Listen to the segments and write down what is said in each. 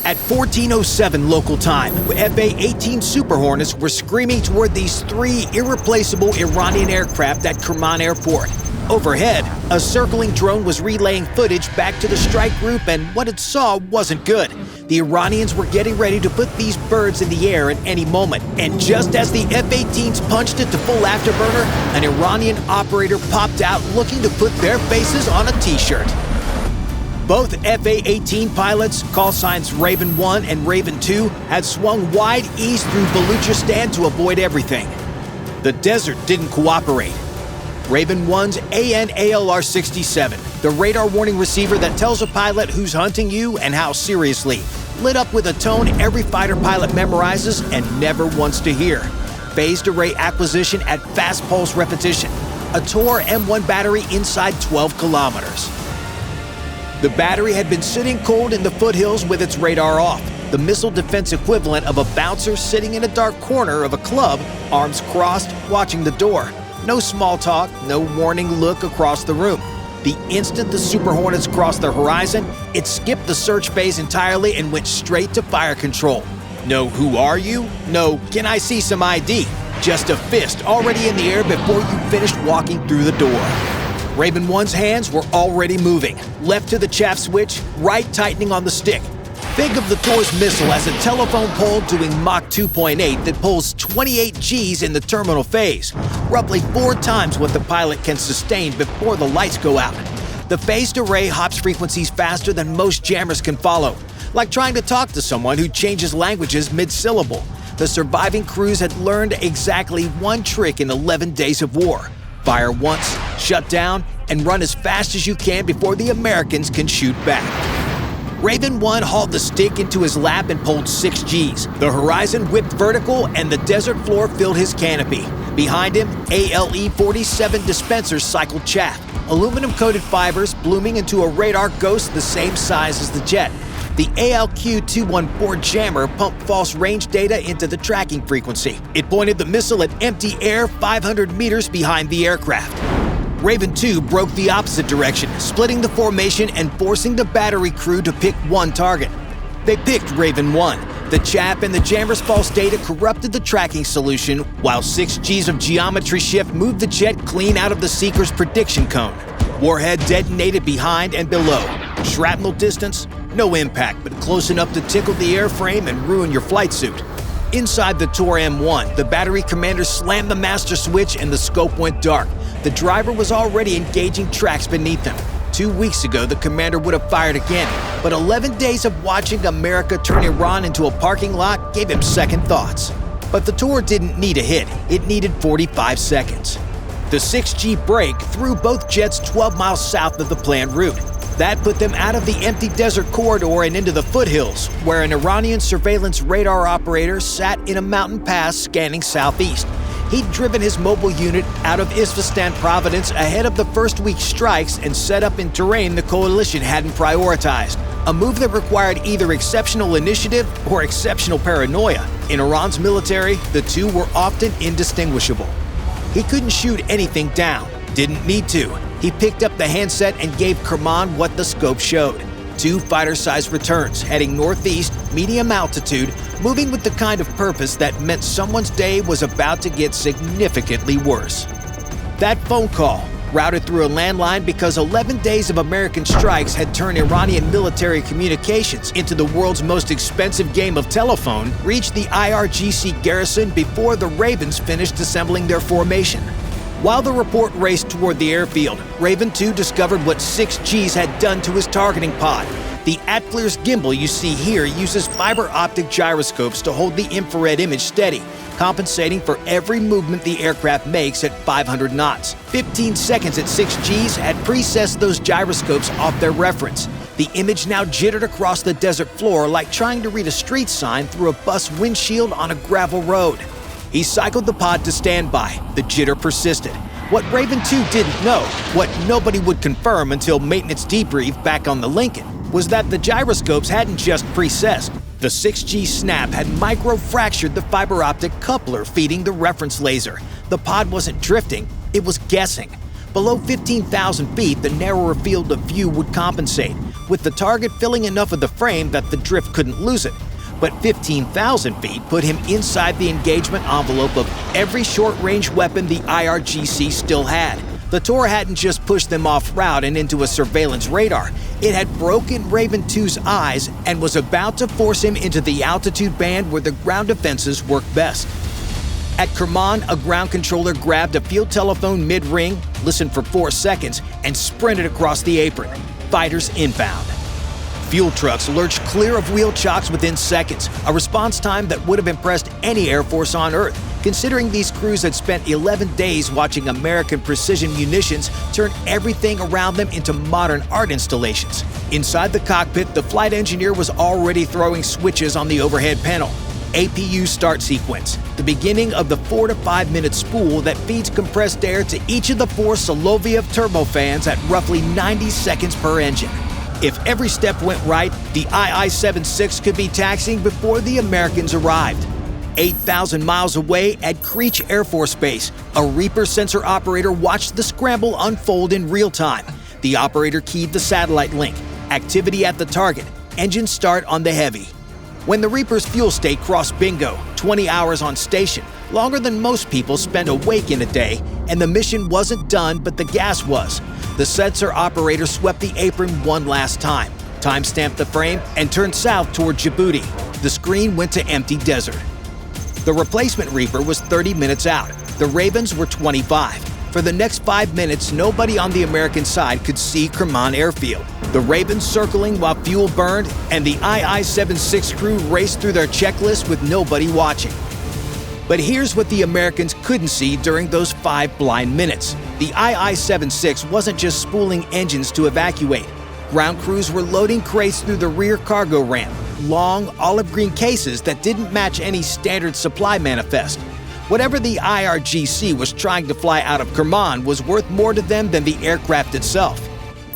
At 14:07 local time, FA-18 Super Hornets were screaming toward these three irreplaceable Iranian aircraft at Kerman Airport. Overhead, a circling drone was relaying footage back to the strike group, and what it saw wasn't good. The Iranians were getting ready to put these birds in the air at any moment, and just as the F-18s punched it to full afterburner, an Iranian operator popped out looking to put their faces on a t-shirt. Both FA-18 pilots, call signs Raven 1 and Raven 2, had swung wide east through Baluchistan to avoid everything. The desert didn't cooperate. Raven 1's AN/ALR-67, the radar warning receiver that tells a pilot who's hunting you and how seriously, lit up with a tone every fighter pilot memorizes and never wants to hear. Phased array acquisition at fast pulse repetition. A Tor M1 battery inside 12 kilometers. The battery had been sitting cold in the foothills with its radar off, the missile defense equivalent of a bouncer sitting in a dark corner of a club, arms crossed, watching the door. No small talk, no warning look across the room. The instant the Super Hornets crossed the horizon, it skipped the search phase entirely and went straight to fire control. No "who are you?" No "can I see some ID?" Just a fist already in the air before you finished walking through the door. Raven 1's hands were already moving, left to the chaff switch, right tightening on the stick. Think of the Tor's missile as a telephone pole doing Mach 2.8 that pulls 28 Gs in the terminal phase, roughly 4 times what the pilot can sustain before the lights go out. The phased array hops frequencies faster than most jammers can follow, like trying to talk to someone who changes languages mid-syllable. The surviving crews had learned exactly one trick in 11 days of war. Fire once, shut down, and run as fast as you can before the Americans can shoot back. Raven 1 hauled the stick into his lap and pulled 6 Gs. The horizon whipped vertical and the desert floor filled his canopy. Behind him, ALE-47 dispensers cycled chaff, aluminum-coated fibers blooming into a radar ghost the same size as the jet. The ALQ-214 jammer pumped false range data into the tracking frequency. It pointed the missile at empty air 500 meters behind the aircraft. Raven 2 broke the opposite direction, splitting the formation and forcing the battery crew to pick one target. They picked Raven 1. The chaff and the jammer's false data corrupted the tracking solution, while 6 Gs of geometry shift moved the jet clean out of the seeker's prediction cone. Warhead detonated behind and below. Shrapnel distance? No impact, but close enough to tickle the airframe and ruin your flight suit. Inside the Tor M1, the battery commander slammed the master switch and the scope went dark. The driver was already engaging tracks beneath him. 2 weeks ago, the commander would have fired again, but 11 days of watching America turn Iran into a parking lot gave him second thoughts. But the Tor didn't need a hit. It needed 45 seconds. The 6G break threw both jets 12 miles south of the planned route. That put them out of the empty desert corridor and into the foothills, where an Iranian surveillance radar operator sat in a mountain pass scanning southeast. He'd driven his mobile unit out of Isfahan Province ahead of the first week's strikes and set up in terrain the coalition hadn't prioritized, a move that required either exceptional initiative or exceptional paranoia. In Iran's military, the two were often indistinguishable. He couldn't shoot anything down, didn't need to. He picked up the handset and gave Kerman what the scope showed. 2 fighter-sized returns heading northeast, medium altitude, moving with the kind of purpose that meant someone's day was about to get significantly worse. That phone call, routed through a landline because 11 days of American strikes had turned Iranian military communications into the world's most expensive game of telephone, reached the IRGC garrison before the Ravens finished assembling their formation. While the report raced toward the airfield, Raven 2 discovered what 6 Gs had done to his targeting pod. The ATFLIR's gimbal you see here uses fiber optic gyroscopes to hold the infrared image steady, compensating for every movement the aircraft makes at 500 knots. 15 seconds at 6 Gs had precessed those gyroscopes off their reference. The image now jittered across the desert floor like trying to read a street sign through a bus windshield on a gravel road. He cycled the pod to standby. The jitter persisted. What Raven 2 didn't know, what nobody would confirm until maintenance debrief back on the Lincoln, was that the gyroscopes hadn't just precessed. The 6G snap had micro-fractured the fiber optic coupler feeding the reference laser. The pod wasn't drifting, it was guessing. Below 15,000 feet, the narrower field of view would compensate. with the target filling enough of the frame that the drift couldn't lose it. But 15,000 feet put him inside the engagement envelope of every short-range weapon the IRGC still had. The Tor hadn't just pushed them off route and into a surveillance radar. It had broken Raven 2's eyes and was about to force him into the altitude band where the ground defenses work best. At Kerman, a ground controller grabbed a field telephone mid-ring, listened for 4 seconds, and sprinted across the apron. Fighters inbound. Fuel trucks lurched clear of wheel chocks within seconds, a response time that would have impressed any Air Force on Earth, considering these crews had spent 11 days watching American precision munitions turn everything around them into modern art installations. Inside the cockpit, the flight engineer was already throwing switches on the overhead panel. APU start sequence, the beginning of the 4 to 5 minute spool that feeds compressed air to each of the 4 Soloviev turbofans at roughly 90 seconds per engine. If every step went right, the II-76 could be taxiing before the Americans arrived. 8,000 miles away at Creech Air Force Base, a Reaper sensor operator watched the scramble unfold in real time. The operator keyed the satellite link. Activity at the target. Engine start on the Heavy. When the Reaper's fuel state crossed bingo, 20 hours on station, longer than most people spend awake in a day, and the mission wasn't done, but the gas was. The sensor operator swept the apron one last time, time-stamped the frame, and turned south toward Djibouti. The screen went to empty desert. The replacement Reaper was 30 minutes out. The Ravens were 25. For the next 5 minutes, nobody on the American side could see Kerman airfield. The Ravens circling while fuel burned, and the II-76 crew raced through their checklist with nobody watching. But here's what the Americans couldn't see during those 5 blind minutes. The II-76 wasn't just spooling engines to evacuate. Ground crews were loading crates through the rear cargo ramp, long olive green cases that didn't match any standard supply manifest. Whatever the IRGC was trying to fly out of Kerman was worth more to them than the aircraft itself.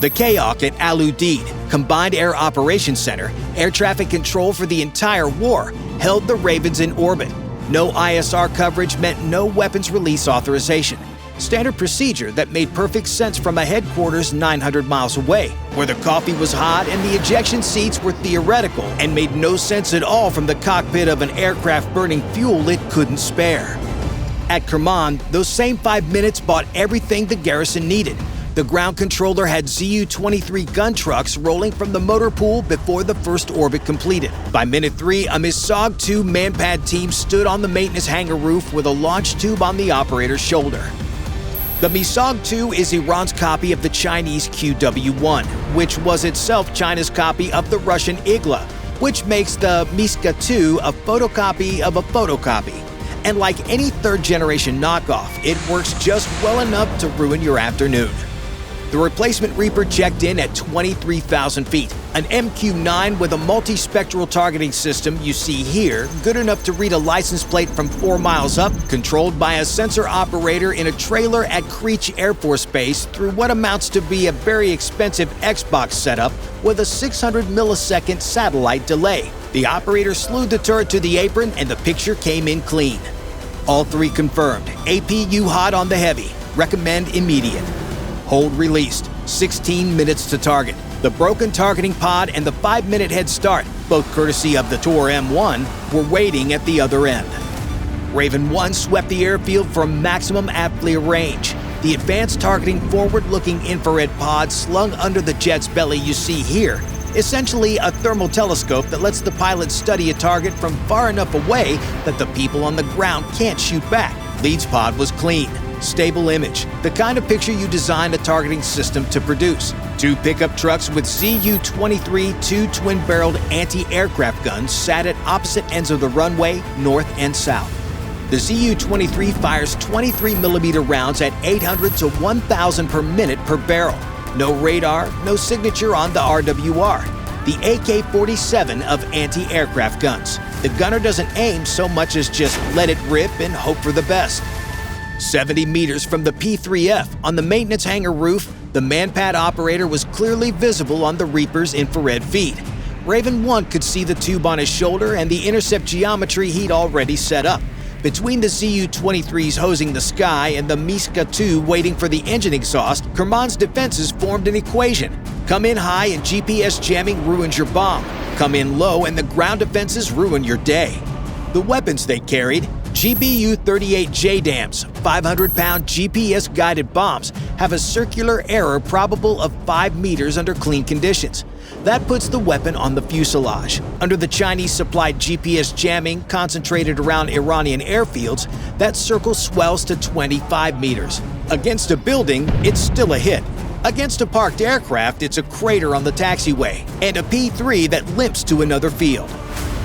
The KAOC at Al Udeid, Combined Air Operations Center, air traffic control for the entire war, held the Ravens in orbit. No ISR coverage meant no weapons release authorization. Standard procedure that made perfect sense from a headquarters 900 miles away, where the coffee was hot and the ejection seats were theoretical and made no sense at all from the cockpit of an aircraft burning fuel it couldn't spare. At Kerman, those same 5 minutes bought everything the garrison needed. The ground controller had Zu-23 gun trucks rolling from the motor pool before the first orbit completed. By minute 3, a Misagh-2 MANPAD team stood on the maintenance hangar roof with a launch tube on the operator's shoulder. The Misagh-2 is Iran's copy of the Chinese QW-1, which was itself China's copy of the Russian Igla, which makes the Misagh-2 a photocopy of a photocopy. And like any third-generation knockoff, it works just well enough to ruin your afternoon. The replacement Reaper checked in at 23,000 feet, an MQ-9 with a multispectral targeting system you see here, good enough to read a license plate from 4 miles up, controlled by a sensor operator in a trailer at Creech Air Force Base through what amounts to be a very expensive Xbox setup with a 600 millisecond satellite delay. The operator slewed the turret to the apron and the picture came in clean. All 3 confirmed. APU hot on the Heavy. Recommend immediate. Hold released. 16 minutes to target. The broken targeting pod and the 5-minute head start, both courtesy of the Tor M1, were waiting at the other end. Raven 1 swept the airfield for maximum ATFLIR range. The advanced targeting forward-looking infrared pod slung under the jet's belly you see here, essentially a thermal telescope that lets the pilot study a target from far enough away that the people on the ground can't shoot back. Leads pod was clean. Stable image, the kind of picture you design a targeting system to produce. 2 pickup trucks with Zu-23 2 twin-barreled anti-aircraft guns sat at opposite ends of the runway, north and south. The Zu-23 fires 23mm rounds at 800 to 1,000 per minute per barrel. No radar, no signature on the RWR. The AK-47 of anti-aircraft guns. The gunner doesn't aim so much as just let it rip and hope for the best. 70 meters from the P-3F on the maintenance hangar roof, the MANPAD operator was clearly visible on the Reaper's infrared feed. Raven 1 could see the tube on his shoulder and the intercept geometry he'd already set up. Between the Zu-23s hosing the sky and the Misagh-2 waiting for the engine exhaust, Kerman's defenses formed an equation. Come in high and GPS jamming ruins your bomb. Come in low and the ground defenses ruin your day. The weapons they carried: GBU-38 JDAMs, 500-pound GPS-guided bombs, have a circular error probable of 5 meters under clean conditions. That puts the weapon on the fuselage. Under the Chinese-supplied GPS jamming concentrated around Iranian airfields, that circle swells to 25 meters. Against a building, it's still a hit. Against a parked aircraft, it's a crater on the taxiway, and a P-3 that limps to another field.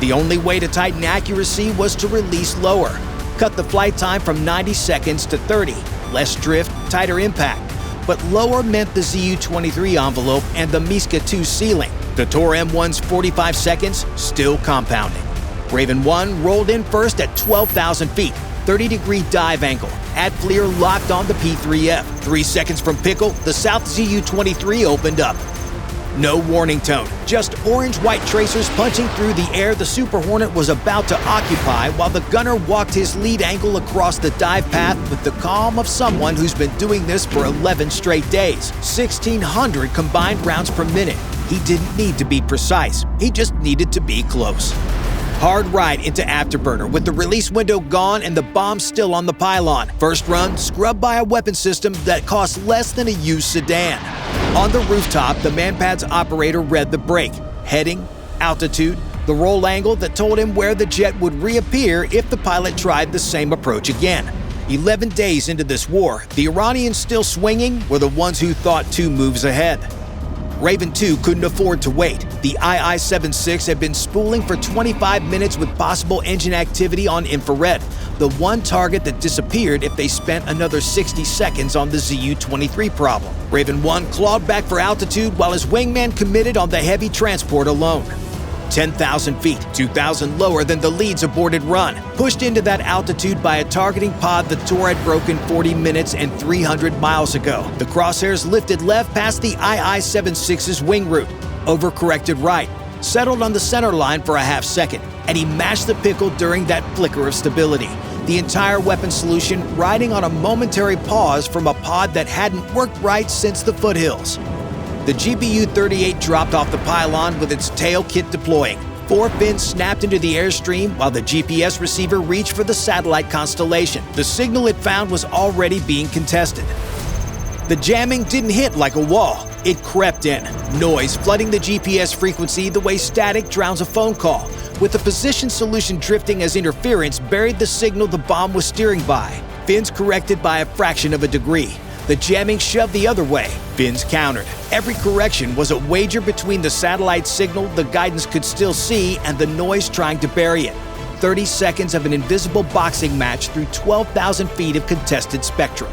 The only way to tighten accuracy was to release lower. Cut the flight time from 90 seconds to 30. Less drift, tighter impact. But lower meant the ZU-23 envelope and the Misagh-2 ceiling. The Tor M1's 45 seconds, still compounding. Raven 1 rolled in first at 12,000 feet, 30-degree dive angle. ATFLIR locked on the P-3F. 3 seconds from Pickle, the South ZU-23 opened up. No warning tone, just orange-white tracers punching through the air the Super Hornet was about to occupy while the gunner walked his lead angle across the dive path with the calm of someone who's been doing this for 11 straight days. 1,600 combined rounds per minute. He didn't need to be precise, he just needed to be close. Hard right into Afterburner with the release window gone and the bomb still on the pylon. First run, scrubbed by a weapon system that costs less than a used sedan. On the rooftop, the MANPAD's operator read the brake, heading, altitude, the roll angle that told him where the jet would reappear if the pilot tried the same approach again. 11 days into this war, the Iranians still swinging were the ones who thought 2 moves ahead. Raven 2 couldn't afford to wait. The II-76 had been spooling for 25 minutes with possible engine activity on infrared, the one target that disappeared if they spent another 60 seconds on the ZU-23 problem. Raven 1 clawed back for altitude while his wingman committed on the heavy transport alone. 10,000 feet, 2,000 lower than the lead's aborted run, pushed into that altitude by a targeting pod the Tor had broken 40 minutes and 300 miles ago. The crosshairs lifted left past the II-76's wing route, overcorrected right, settled on the center line for a half second, and he mashed the Pickle during that flicker of stability. The entire weapon solution riding on a momentary pause from a pod that hadn't worked right since the foothills. The GBU-38 dropped off the pylon with its tail kit deploying. 4 fins snapped into the airstream while the GPS receiver reached for the satellite constellation. The signal it found was already being contested. The jamming didn't hit like a wall. It crept in, noise flooding the GPS frequency the way static drowns a phone call, with the position solution drifting as interference buried the signal the bomb was steering by. Fins corrected by a fraction of a degree. The jamming shoved the other way. Fins countered. Every correction was a wager between the satellite signal the guidance could still see and the noise trying to bury it. 30 seconds of an invisible boxing match through 12,000 feet of contested spectrum.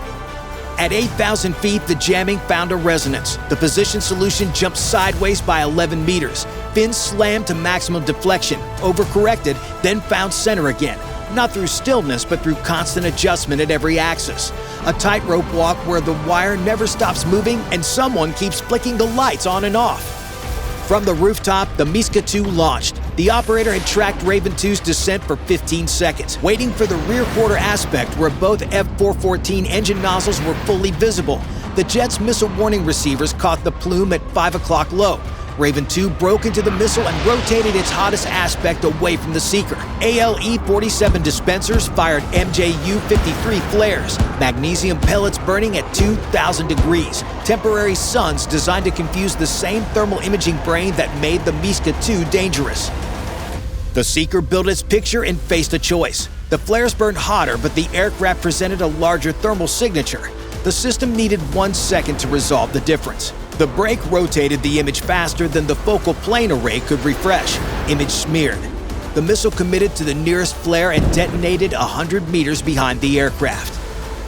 At 8,000 feet, the jamming found a resonance. The position solution jumped sideways by 11 meters. Fins slammed to maximum deflection, overcorrected, then found center again. Not through stillness, but through constant adjustment at every axis. A tightrope walk where the wire never stops moving and someone keeps flicking the lights on and off. From the rooftop, the Misagh-2 launched. The operator had tracked Raven 2's descent for 15 seconds, waiting for the rear quarter aspect where both F-414 engine nozzles were fully visible. The jet's missile warning receivers caught the plume at 5 o'clock low. Raven 2 broke into the missile and rotated its hottest aspect away from the seeker. ALE-47 dispensers fired MJU-53 flares, magnesium pellets burning at 2,000 degrees, temporary suns designed to confuse the same thermal imaging brain that made the Misagh-2 dangerous. The seeker built its picture and faced a choice. The flares burned hotter, but the aircraft presented a larger thermal signature. The system needed 1 second to resolve the difference. The brake rotated the image faster than the focal plane array could refresh. Image smeared. The missile committed to the nearest flare and detonated 100 meters behind the aircraft.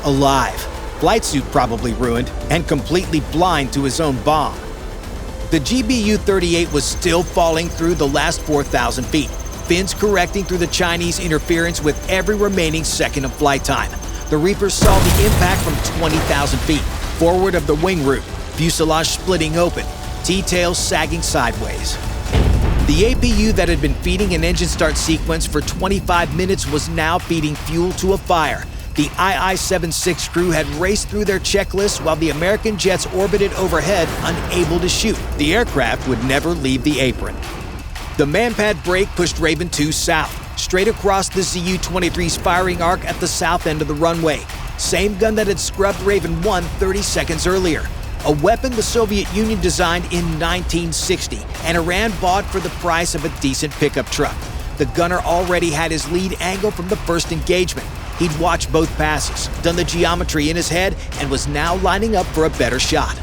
Alive. Flight suit probably ruined, and completely blind to his own bomb. The GBU-38 was still falling through the last 4,000 feet, fins correcting through the Chinese interference with every remaining second of flight time. The Reapers saw the impact from 20,000 feet, forward of the wing route. Fuselage splitting open, T-tails sagging sideways. The APU that had been feeding an engine start sequence for 25 minutes was now feeding fuel to a fire. The II-76 crew had raced through their checklists while the American jets orbited overhead, unable to shoot. The aircraft would never leave the apron. The MANPAD break pushed Raven 2 south, straight across the ZU-23's firing arc at the south end of the runway. Same gun that had scrubbed Raven 1 30 seconds earlier. A weapon the Soviet Union designed in 1960 and Iran bought for the price of a decent pickup truck. The gunner already had his lead angle from the first engagement. He'd watched both passes, done the geometry in his head, and was now lining up for a better shot.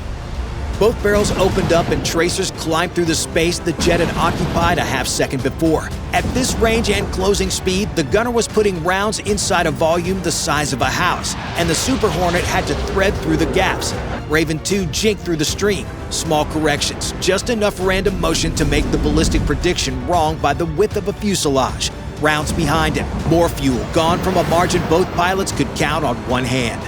Both barrels opened up and tracers climbed through the space the jet had occupied a half-second before. At this range and closing speed, the gunner was putting rounds inside a volume the size of a house, and the Super Hornet had to thread through the gaps. Raven 2 jinked through the stream. Small corrections, just enough random motion to make the ballistic prediction wrong by the width of a fuselage. Rounds behind him, more fuel gone from a margin both pilots could count on one hand.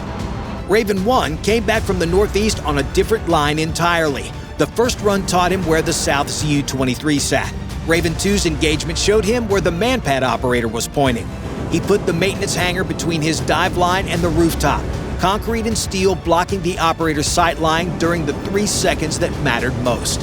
Raven 1 came back from the northeast on a different line entirely. The first run taught him where the South ZU-23 sat. Raven 2's engagement showed him where the MANPAD operator was pointing. He put the maintenance hangar between his dive line and the rooftop, concrete and steel blocking the operator's sight line during the 3 seconds that mattered most.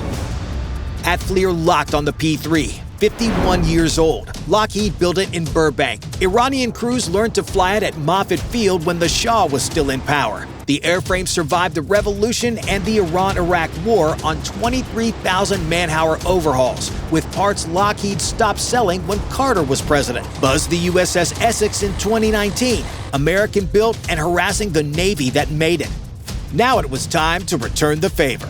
ATFLIR locked on the P-3. 51 years old. Lockheed built it in Burbank. Iranian crews learned to fly it at Moffett Field when the Shah was still in power. The airframe survived the revolution and the Iran-Iraq War on 23,000 man-hour overhauls, with parts Lockheed stopped selling when Carter was president. Buzzed the USS Essex in 2019, American-built and harassing the Navy that made it. Now it was time to return the favor.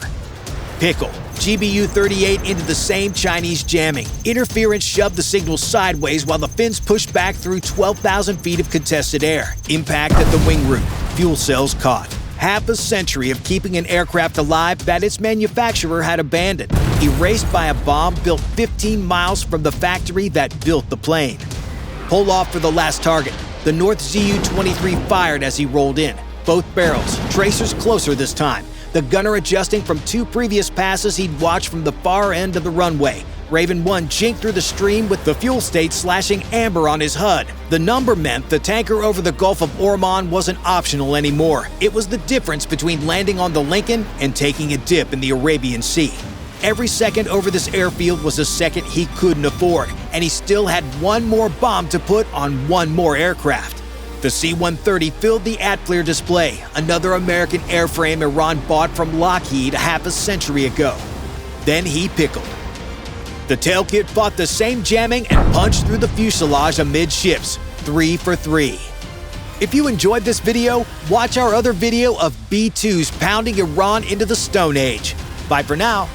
Pickle. GBU-38 into the same Chinese jamming. Interference shoved the signal sideways while the fins pushed back through 12,000 feet of contested air. Impact at the wing root. Fuel cells caught. Half a century of keeping an aircraft alive that its manufacturer had abandoned. Erased by a bomb built 15 miles from the factory that built the plane. Pull off for the last target. The North ZU-23 fired as he rolled in. Both barrels. Tracers closer this time. The gunner adjusting from 2 previous passes he'd watched from the far end of the runway. Raven 1 jinked through the stream with the fuel state slashing amber on his HUD. The number meant the tanker over the Gulf of Orman wasn't optional anymore. It was the difference between landing on the Lincoln and taking a dip in the Arabian Sea. Every second over this airfield was a second he couldn't afford, and he still had one more bomb to put on one more aircraft. The C-130 filled the ATFLIR display, another American airframe Iran bought from Lockheed half a century ago. Then he pickled. The tail kit fought the same jamming and punched through the fuselage amidships, 3 for 3. If you enjoyed this video, watch our other video of B-2s pounding Iran into the Stone Age. Bye for now.